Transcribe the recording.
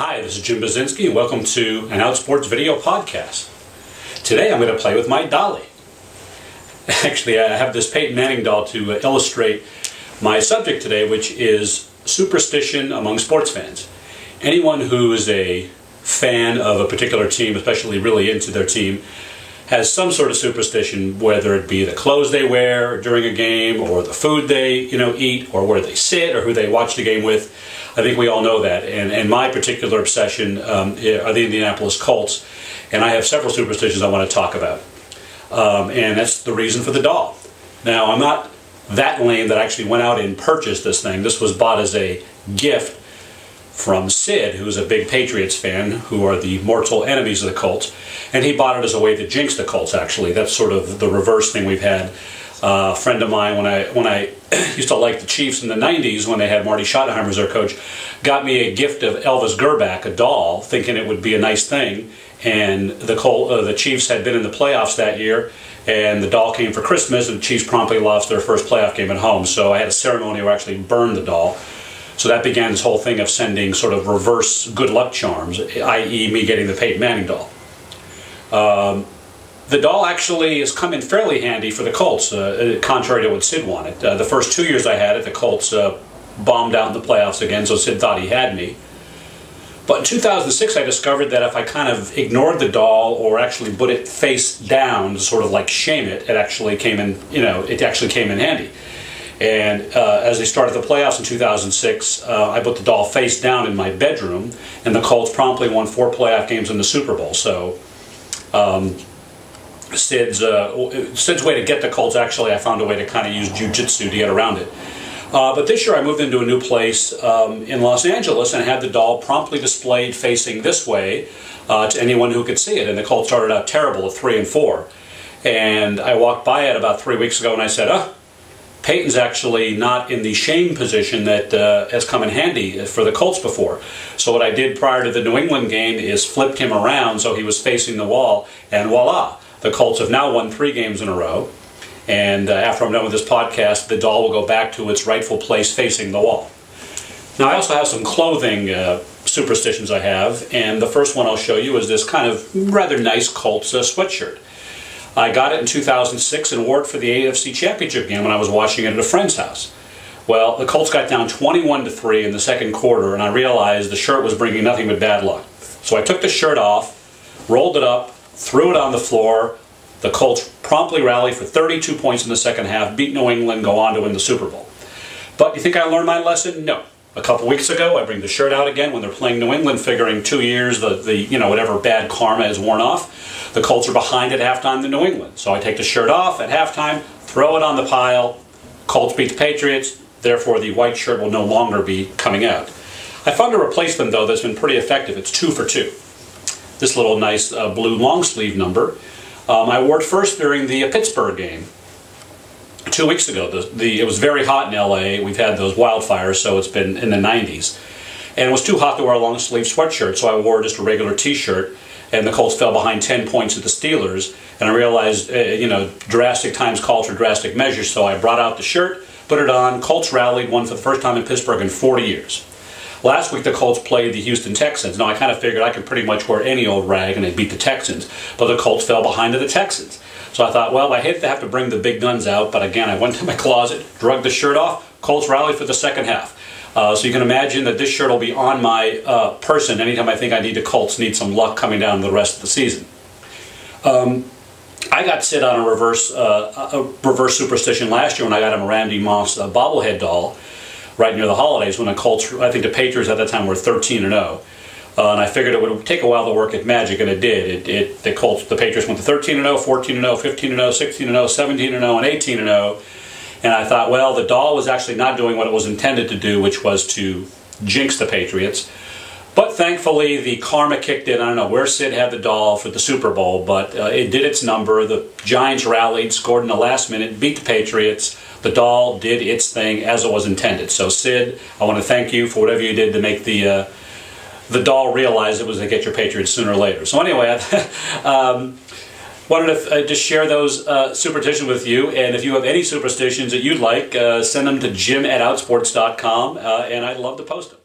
Hi, this is Jim Buzinski, and welcome to an Outsports video podcast. Today I'm going to play with my dolly. Actually, I have this Peyton Manning doll to illustrate my subject today, which is superstition among sports fans. Anyone who is a fan of a particular team, especially really into their team, has some sort of superstition, whether it be the clothes they wear during a game, or the food they eat, or where they sit, or who they watch the game with. I think we all know that. And my particular obsession are the Indianapolis Colts, and I have several superstitions I want to talk about. And that's the reason for the doll. Now, I'm not that lame that I actually went out and purchased this thing. This was bought as a gift from Sid, who's a big Patriots fan, who are the mortal enemies of the Colts, and he bought it as a way to jinx the Colts, actually. That's sort of the reverse thing we've had. A friend of mine, when I used to like the Chiefs in the 90s, when they had Marty Schottenheimer as their coach, got me a gift of Elvis Grbac, a doll, thinking it would be a nice thing, and the Chiefs had been in the playoffs that year, and the doll came for Christmas, and the Chiefs promptly lost their first playoff game at home, so I had a ceremony where I actually burned the doll. So that began this whole thing of sending sort of reverse good luck charms, i.e. me getting the Peyton Manning doll. The doll actually has come in fairly handy for the Colts, contrary to what Sid wanted. The first 2 years I had it, the Colts bombed out in the playoffs again, so Sid thought he had me. But in 2006 I discovered that if I kind of ignored the doll or actually put it face down to sort of like shame it, it actually came in, handy. And as they started the playoffs in 2006, I put the doll face down in my bedroom, and the Colts promptly won 4 playoff games in the Super Bowl. So Sid's way to get the Colts, actually, I found a way to kind of use jiu-jitsu to get around it. But this year I moved into a new place in Los Angeles and had the doll promptly displayed facing this way to anyone who could see it. And the Colts started out terrible at 3-4. And I walked by it about 3 weeks ago and I said, Peyton's actually not in the shame position that has come in handy for the Colts before. So what I did prior to the New England game is flipped him around so he was facing the wall, and voila! The Colts have now won 3 games in a row. And after I'm done with this podcast, the doll will go back to its rightful place facing the wall. Now, I also have some clothing superstitions I have, and the first one I'll show you is this kind of rather nice Colts sweatshirt. I got it in 2006 and wore it for the AFC Championship game when I was watching it at a friend's house. Well, the Colts got down 21-3 in the second quarter, and I realized the shirt was bringing nothing but bad luck. So I took the shirt off, rolled it up, threw it on the floor. The Colts promptly rallied for 32 points in the second half, beat New England, go on to win the Super Bowl. But you think I learned my lesson? No. A couple weeks ago, I bring the shirt out again when they're playing New England, figuring 2 years, whatever bad karma is worn off. The Colts are behind at halftime to New England. So I take the shirt off at halftime, throw it on the pile. Colts beat the Patriots, therefore the white shirt will no longer be coming out. I found a replacement, though, that's been pretty effective. It's 2 for 2. This little nice blue long sleeve number. I wore it first during the Pittsburgh game 2 weeks ago. It was very hot in LA. We've had those wildfires, so it's been in the 90s. And it was too hot to wear a long sleeve sweatshirt, so I wore just a regular t-shirt. And the Colts fell behind 10 points at the Steelers. And I realized, drastic times called for drastic measures, so I brought out the shirt, put it on. Colts rallied, won for the first time in Pittsburgh in 40 years. Last week the Colts played the Houston Texans. Now I kind of figured I could pretty much wear any old rag and they beat the Texans, but the Colts fell behind to the Texans. So I thought, well, I hate to have to bring the big guns out, but again, I went to my closet, drug the shirt off, Colts rallied for the second half. So you can imagine that this shirt will be on my person anytime I think the Colts need some luck coming down the rest of the season. I got Sid on a reverse superstition last year when I got him a Randy Moss bobblehead doll right near the holidays when the Colts, I think the Patriots at that time were 13-0. And I figured it would take a while to work at magic, and it did. The Patriots went to 13-0, 14-0, 15-0, 16-0, 17-0, and 18-0. And I thought, well, the doll was actually not doing what it was intended to do, which was to jinx the Patriots. But thankfully, the karma kicked in. I don't know where Sid had the doll for the Super Bowl, but it did its number. The Giants rallied, scored in the last minute, beat the Patriots. The doll did its thing as it was intended. So Sid, I want to thank you for whatever you did to make the doll realize it was going to get your Patriots sooner or later. So anyway, wanted to just share those superstitions with you. And if you have any superstitions that you'd like, send them to jim@outsports.com, and I'd love to post them.